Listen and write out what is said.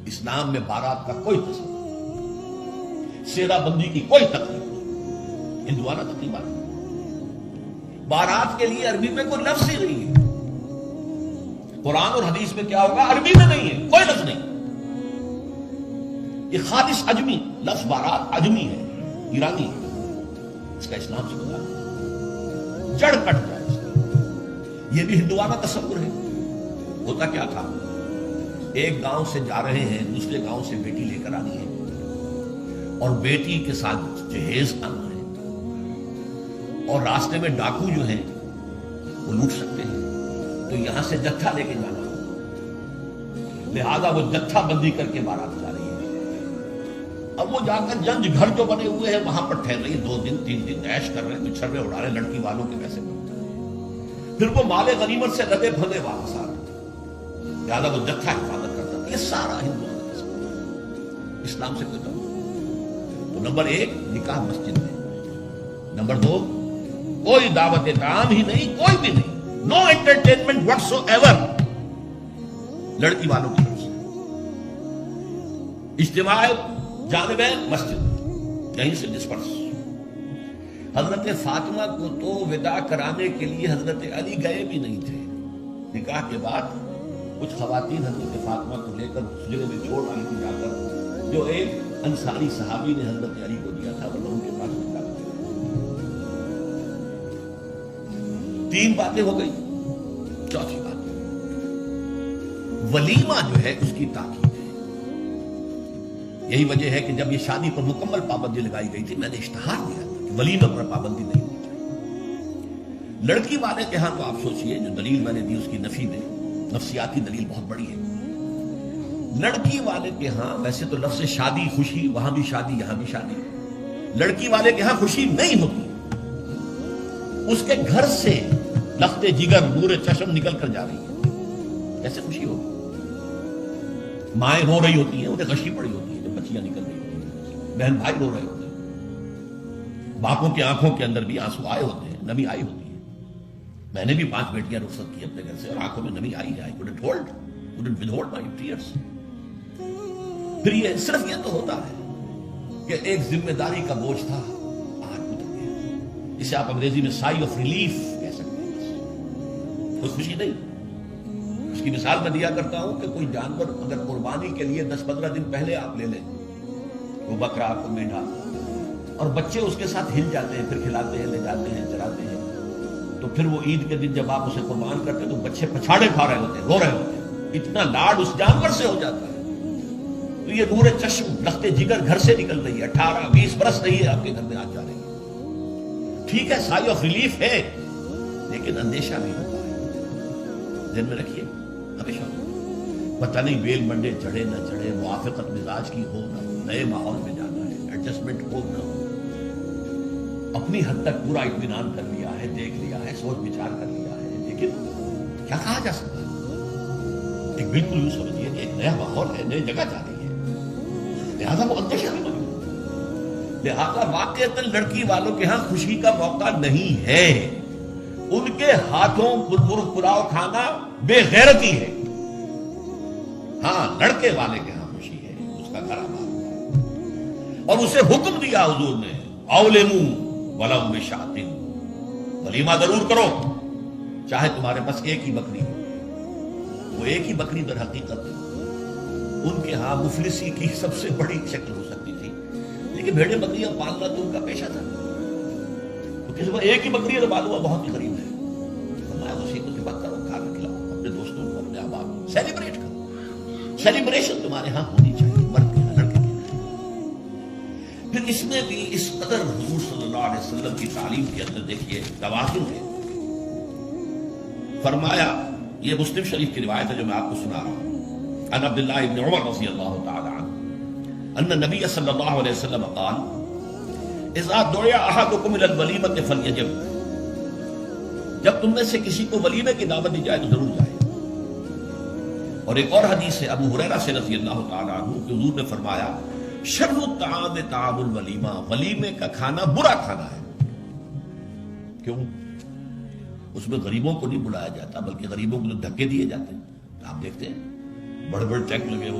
اسلام میں بارات کا کوئی تصور نہیں، سیرا بندی کی کوئی تقریب نہیں، ہندوانہ تقریبات نہیں۔ بارات کے لیے عربی میں کوئی لفظ ہی نہیں ہے، قرآن اور حدیث میں کیا ہوگا؟ عربی میں نہیں ہے، کوئی لفظ نہیں۔ یہ خالص عجمی لفظ، بارات عجمی ہے، ایرانی ہے، اس کا اسلام سے بتا جڑ کٹ جائے اس کا۔ یہ بھی ہندوانہ تصور ہے۔ ہوتا کیا تھا، ایک گاؤں سے جا رہے ہیں، دوسرے گاؤں سے بیٹی لے کر آنی ہے اور بیٹی کے ساتھ جہیز آنا ہے، اور راستے میں ڈاکو جو ہیں وہ لوٹ سکتے ہیں، تو یہاں سے جتھا لے کے جانا ہے، لہذا وہ جتھا بندی کر کے بارات جا رہی ہے۔ اب وہ جا کر جنج گھر جو بنے ہوئے ہیں وہاں پر ٹھہر رہی ہے، 2 دن 3 دن عیش کر رہے ہیں، چھرے اڑا رہے ہیں، لڑکی والوں کے پیسے بنتے ہیں، پھر وہ مال غنیمت سے لدے بھگے واپس آ رہے ہیں، لہٰذا وہ جتھا حفاظت کرتا تھا۔ یہ سارا ہندوانہ اسلام سے کوئی تعلق نہیں۔ تو نمبر 1 نکاح مسجد میں، نمبر 2 کوئی دعوت طعام ہی نہیں، کوئی بھی نہیں، نو انٹرٹینمنٹ واٹس ایور لڑکی والوں کی طرف سے۔ اجتماع جانب مسجد، یہیں سے ڈسپرس۔ حضرت فاطمہ کو تو وداع کرانے کے لیے حضرت علی گئے بھی نہیں تھے۔ نکاح کے بعد کچھ خواتین حضرت فاطمہ کو لے کر اس جگہ میں چھوڑ آئی تھی جا کر، جو ایک انصاری صحابی نے حضرت علی کو دیا تھا، ورنہ ان کے پاس نکاح نہیں۔ 3 باتیں ہو گئی، چوتھی بات ولیمہ جو ہے اس کی تاکید ہے۔ یہی وجہ ہے کہ جب یہ شادی پر مکمل پابندی لگائی گئی تھی، میں نے اشتہار دیا تھا کہ ولیمہ پر پابندی نہیں ہونی چاہیے۔ لڑکی والے کے ہاں تو آپ سوچئے، جو دلیل میں نے دی اس کی نفی میں، نفسیاتی دلیل بہت بڑی ہے۔ لڑکی والے کے ہاں ویسے تو لفظ شادی خوشی، وہاں بھی شادی یہاں بھی شادی، لڑکی والے کے ہاں خوشی نہیں ہوتی، اس کے گھر سے لخت جگر نور چشم نکل کر جا رہی ہے، کیسے خوشی ہوگی؟ مائیں رو رہی ہوتی ہیں، انہیں غشی پڑی ہوتی ہے جب بچیاں نکل رہی ہوتی ہیں، بہن بھائی رو رہے ہوتے ہیں، باپوں کی آنکھوں کے اندر بھی آنسو آئے ہوتے ہیں، نمی آئی ہوتی ہے۔ میں نے بھی 5 بیٹیاں رخصت کی اپنے گھر سے، اور آنکھوں میں نمی آئی ہے، couldn't withhold my tears۔ پھر یہ صرف یہ تو ہوتا ہے کہ ایک ذمہ داری کا بوجھ تھا، آج اتر گیا، اسے آپ انگریزی میں سائی آف ریلیف کہہ سکتے ہیں، کوئی خوشی نہیں۔ اس کی مثال میں دیا کرتا ہوں کہ کوئی جانور اگر قربانی کے لیے 10-15 دن پہلے آپ لے لیں، وہ بکرا کو میڈھا، اور بچے اس کے ساتھ ہل جاتے ہیں، پھر کھلاتے ہیں، لے جاتے ہیں، چراتے ہیں، تو پھر وہ عید کے دن جب آپ اسے قربان کرتے ہیں تو بچے پچھاڑے کھا رہے ہوتے ہیں، رو رہے ہوتے ہیں، اتنا لاڈ اس جانور سے ہو جاتا ہے۔ تو یہ نور چشم لخت جگر گھر سے نکل رہی ہے، 18-20 برس نہیں ہے آپ کے گھر میں آ جا رہی ہے، ٹھیک ہے سائی آف ریلیف ہے، لیکن اندیشہ بھی ہوتا ہے، ذہن میں رکھیے ہمیشہ، پتہ نہیں بیل منڈے چڑھے نہ چڑھے، موافقت مزاج کی ہو نہ ہو، نئے ماحول میں جانا ہے، ایڈجسٹمنٹ ہو نہ ہو، اپنی حد تک پورا اطمینان کر لیا ہے، دیکھ لیا ہے، سوچ بچار کر لیا ہے، لیکن کیا کہا جا سکتا ہے؟ ایک بالکل یوں سمجھیے کہ ایک نیا ماحول ہے، نئی جگہ جا رہی ہے، لہذا وہ اندیشہ بھی موجود ہے، لہذا واقعتاً لڑکی والوں کے ہاں خوشی کا موقع نہیں ہے، ان کے ہاتھوں مرغ پلاؤ کھانا بے غیرتی ہے۔ ہاں لڑکے والے کے ہاں خوشی ہے، اس کا گھر آباد ہے، اور اسے حکم دیا حضور نے، اولموا ولو بشاۃ، ولیمہ ضرور کرو چاہے تمہارے پاس ایک ہی بکری ہو۔ وہ ایک ہی بکری در حقیقت ان کے ہاں مفلسی کی سب سے بڑی شکل ہو سکتی تھی، لیکن بھیڑیں بکریاں پالنا تو ان کا پیشہ تھا، تو کسی کو ایک ہی بکری ہے تو معلوم بہت ہی غریب ہے، فرمایا اسی کو ذبح کرو، کھانا کھلاؤ اپنے دوستوں کو، اپنے احباب کو، سیلیبریٹ کرو، سیلیبریشن تمہارے ہاں ہونی چاہیے، مرد کے ہاں، لڑکے کے ہاں۔ پھر اس میں بھی اس قدر حضور صلی اللہ علیہ وسلم کی تعلیم کے اندر دیکھیے توازن ہے۔ فرمایا، یہ مسلم شریف کی روایت ہے جو میں آپ کو سنا رہا ہوں، عن عبداللہ ابن عمر رضی اللہ تعالی عنہ ان نبی صلی اللہ علیہ وسلم قال اذا دعی احدکم الی الولیمۃ فلیجب، جب تم میں سے کسی کو ولیمے کی دعوت دی جائے تو ضرور جائے۔ اور ایک اور حدیث ہے ابو ہریرہ سے رضی اللہ تعالی عنہ کہ حضور نے فرمایا شر الطعام طعام الولیمہ، ولیمے کا کھانا برا کھانا ہے۔ کیوں؟ اس میں غریبوں کو نہیں بلایا جاتا، بلکہ غریبوں کو دھکے دیے جاتے ہیں۔ آپ دیکھتے ہیں بڑے بڑے ٹینک لگے ہو،